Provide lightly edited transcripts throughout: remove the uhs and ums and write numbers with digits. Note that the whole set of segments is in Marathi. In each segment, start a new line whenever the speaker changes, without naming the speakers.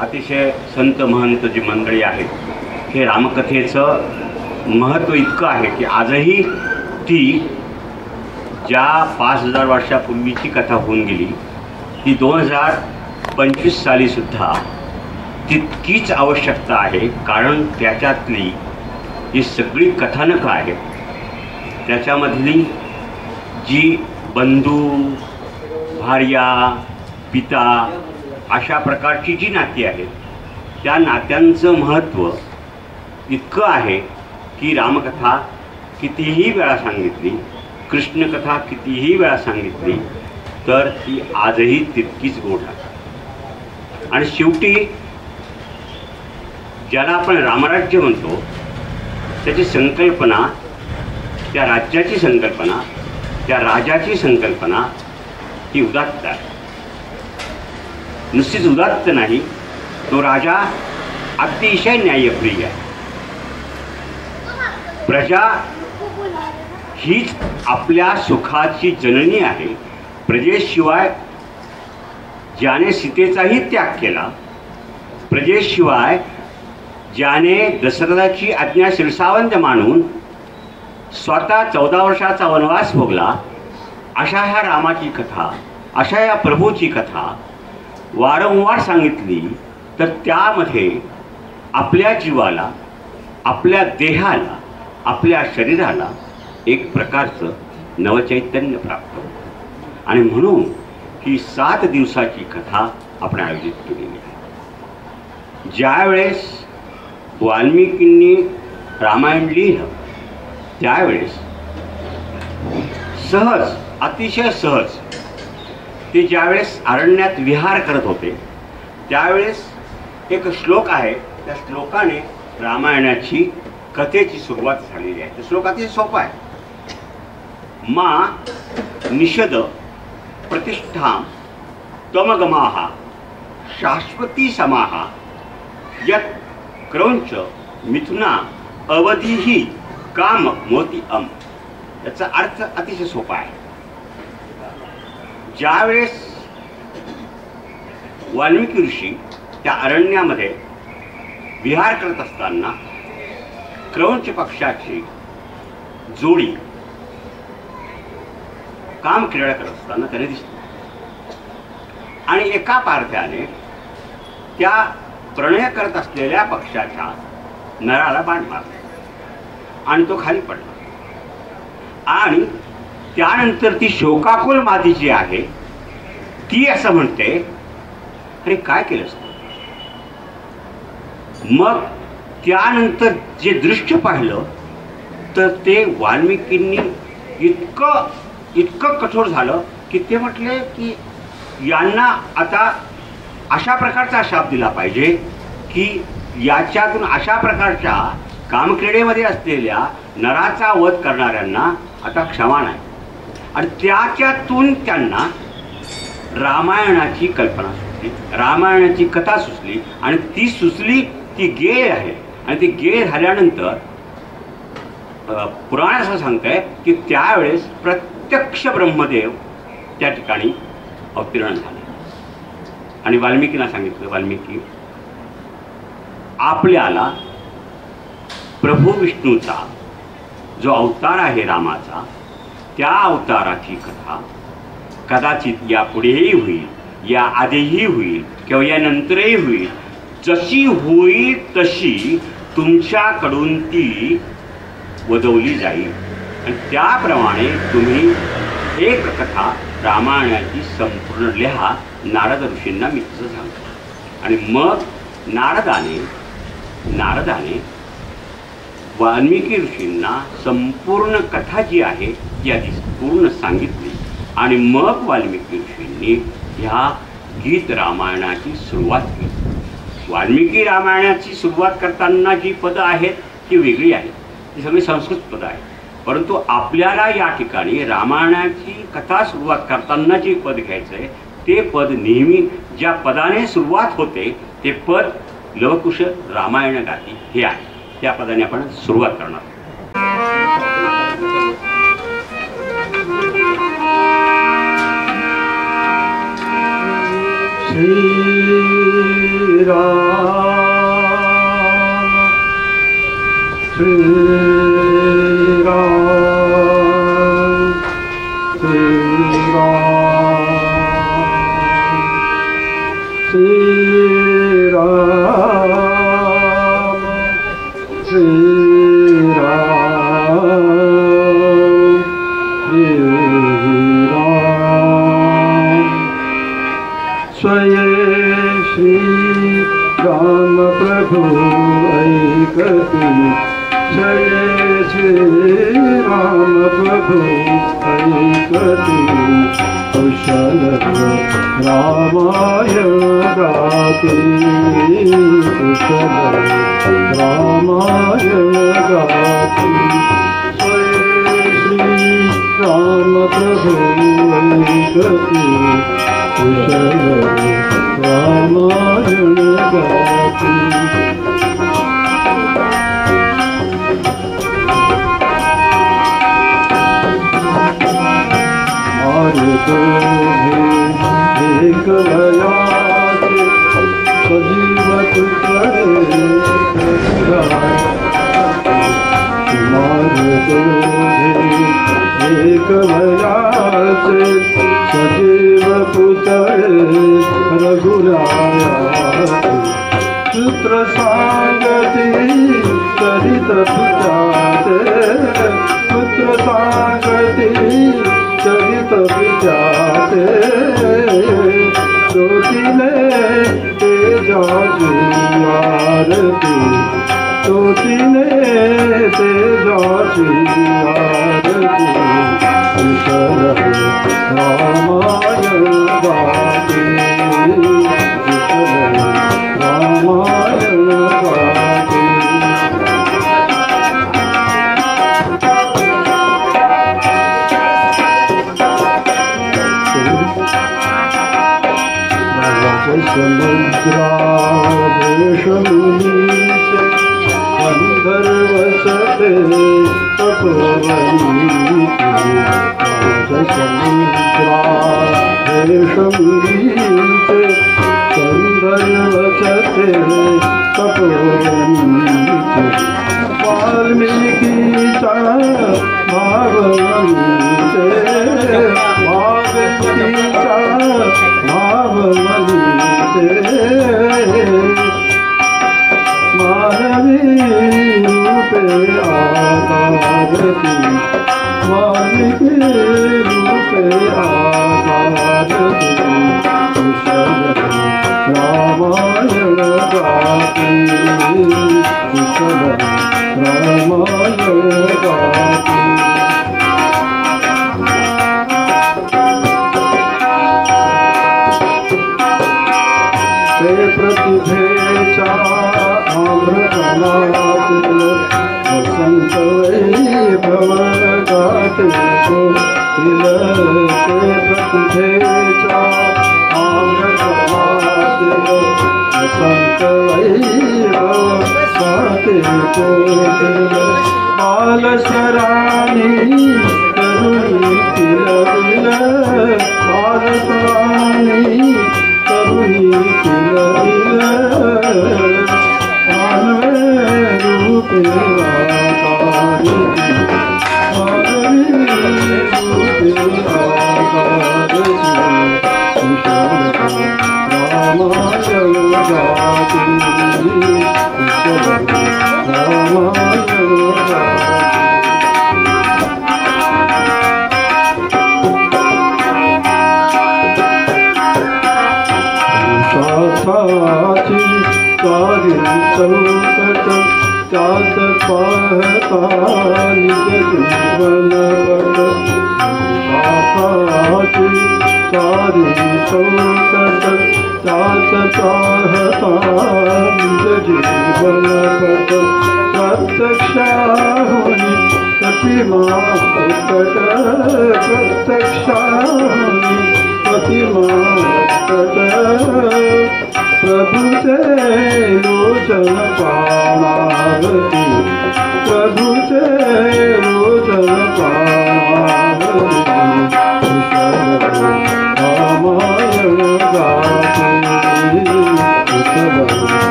अतिशय संत महंत जी मंडळी आहेत, हे रामकथेचं महत्त्व इतकं आहे की आजही ती ज्या 5000 वर्षापूर्वीची कथा होऊन गेली ती 2025 सालीसुद्धा तितकीच आवश्यकता आहे. कारण त्याच्यातली जी सगळी कथानकं आहेत त्याच्यामधली जी बंधू, भार्या, पिता अशा प्रकारची जी नाती आहेत त्या नात्यांचं महत्त्व इतकं आहे की रामकथा कितीही वेळा सांगितली, कृष्णकथा कितीही वेळा सांगितली तर ती आजही तितकीच गोड आहे. आणि शेवटी ज्याला आपण रामराज्य म्हणतो त्याची संकल्पना, त्या राज्याची संकल्पना, त्या राजाची संकल्पना ही उदात्त आहे. नुसतीच उदात्त नाही, तो राजा अतिशय न्यायप्रिय आहे. प्रजा हीच आपल्या सुखाची जननी आहे. प्रजेशिवाय ज्याने सीतेचाही त्याग केला, प्रजेशिवाय ज्याने दशरथाची आज्ञा शिरसावंत मानून स्वतः 14 वर्षाचा वनवास भोगला, अशा ह्या रामाची कथा, अशा या प्रभूची कथा वारंवार सांगितली तर त्यामध्ये आपल्या जीवाला, आपल्या देहाला, आपल्या शरीराला एक प्रकारचं नवचैतन्य प्राप्त होतं. आणि म्हणून ही 7 दिवसाची कथा आपण आयोजित केलेली आहे. ज्यावेळेस वाल्मिकींनी रामायण लिहिलं त्यावेळेस सहज, अतिशय सहज ते ज्यावेळेस अरण्यात विहार करत होते त्यावेळेस एक श्लोक आहे, त्या श्लोकाने रामायणाची कथेची सुरुवात झालेली आहे. तो श्लोक अतिशय सोपा आहे. मा निषद प्रतिष्ठां त्वमगमाः शाश्वती समाः यत् क्रौंच मिथुना अवधीही काम मोती अम. याचा अर्थ अतिशय सोपा आहे. ज्यावेळेस वाल्मिकी ऋषी त्या अरण्यामध्ये विहार करत असताना क्रौंच पक्षाची जोडी काम क्रीडा करत असताना त्याने दिसली आणि एका पारध्याने त्या प्रणय करत असलेल्या पक्षाच्या नराला बाण मारला आणि तो खाली पडला. आणि त्यानंतर ती शोकाकुल मादी जी आहे ती असं म्हणते, अरे काय केलंस तू? मग त्यानंतर जे दृश्य पाहिलं तर ते वाल्मिकींनी इतकं कठोर झालं की ते म्हटले की यांना आता अशा प्रकारचा शाप दिला पाहिजे की याच्यातून अशा प्रकारच्या कामक्रीडेमध्ये असलेल्या नराचा वध करणाऱ्यांना आता क्षमा नाही. आणि त्याच्यातून त्यांना रामायणाची कल्पना सुचली, रामायणाची कथा सुचली. आणि ती सुचली ती गेय आहे. आणि ती गेय झाल्यानंतर पुराण असं सांगतंय की त्यावेळेस प्रत्यक्ष ब्रह्मदेव त्या ठिकाणी अवतीर्ण झाले आणि वाल्मिकींना सांगितलं, वाल्मिकी आपल्याला प्रभू विष्णूचा जो अवतार आहे रामाचा, त्या अवताराची कथा कदाचित यापुढेही होईल, या आधीही होईल किंवा या नंतरही होईल. जशी होईल तशी तुमच्याकडून ती वदवली जाईल आणि त्याप्रमाणे तुम्ही एक कथा रामायणाची संपूर्ण लिहा. नारद ऋषींना मी तसं सांगतो. आणि मग नारदाने वाल्मिकी ऋषींना संपूर्ण कथा जी आहे ती आधी पूर्ण सांगितली. आणि मग वाल्मिकी ऋषींनी ह्या गीत रामायणाची सुरुवात केली. वाल्मिकी रामायणाची सुरुवात करताना जी पदं आहेत ती वेगळी आहेत, ती सगळी संस्कृत पदं आहेत. परंतु आपल्याला या ठिकाणी रामायणाची कथा सुरुवात करताना जे पद घ्यायचं आहे ते पद नेहमी ज्या पदाने सुरुवात होते ते पद लवकुश रामायण गाती हे आहे. त्या पदाने आपण सुरुवात करणार. श्री राम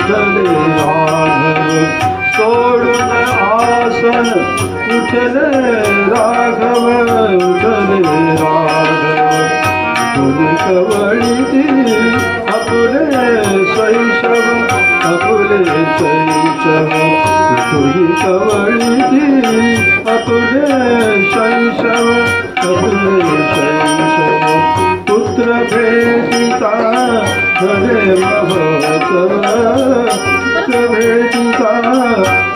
उठले राघव सोडून आसन उठले राघव उठले राघव तुझी कवळी अपुले शैशव अपुले शैशव तुझी कवळी अपुले शैशव अपुले शैशव पुत्र भेटिता भले महोत्सव पुत्र भेटिता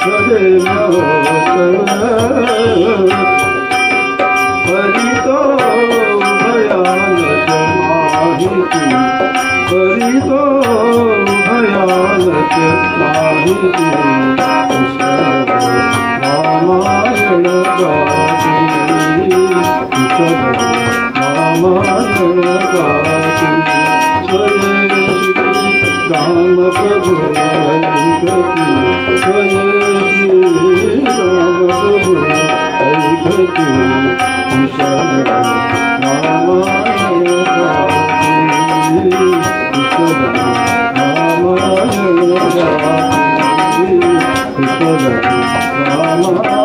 भले महोत्सव हरितो भयानक माहिती हरितो भयानक माहिती रामायण गाती रामायण गाती राम प्रभु ऐकती राम प्रभु ऐकती रामायण गाती रामायण गाती रामायण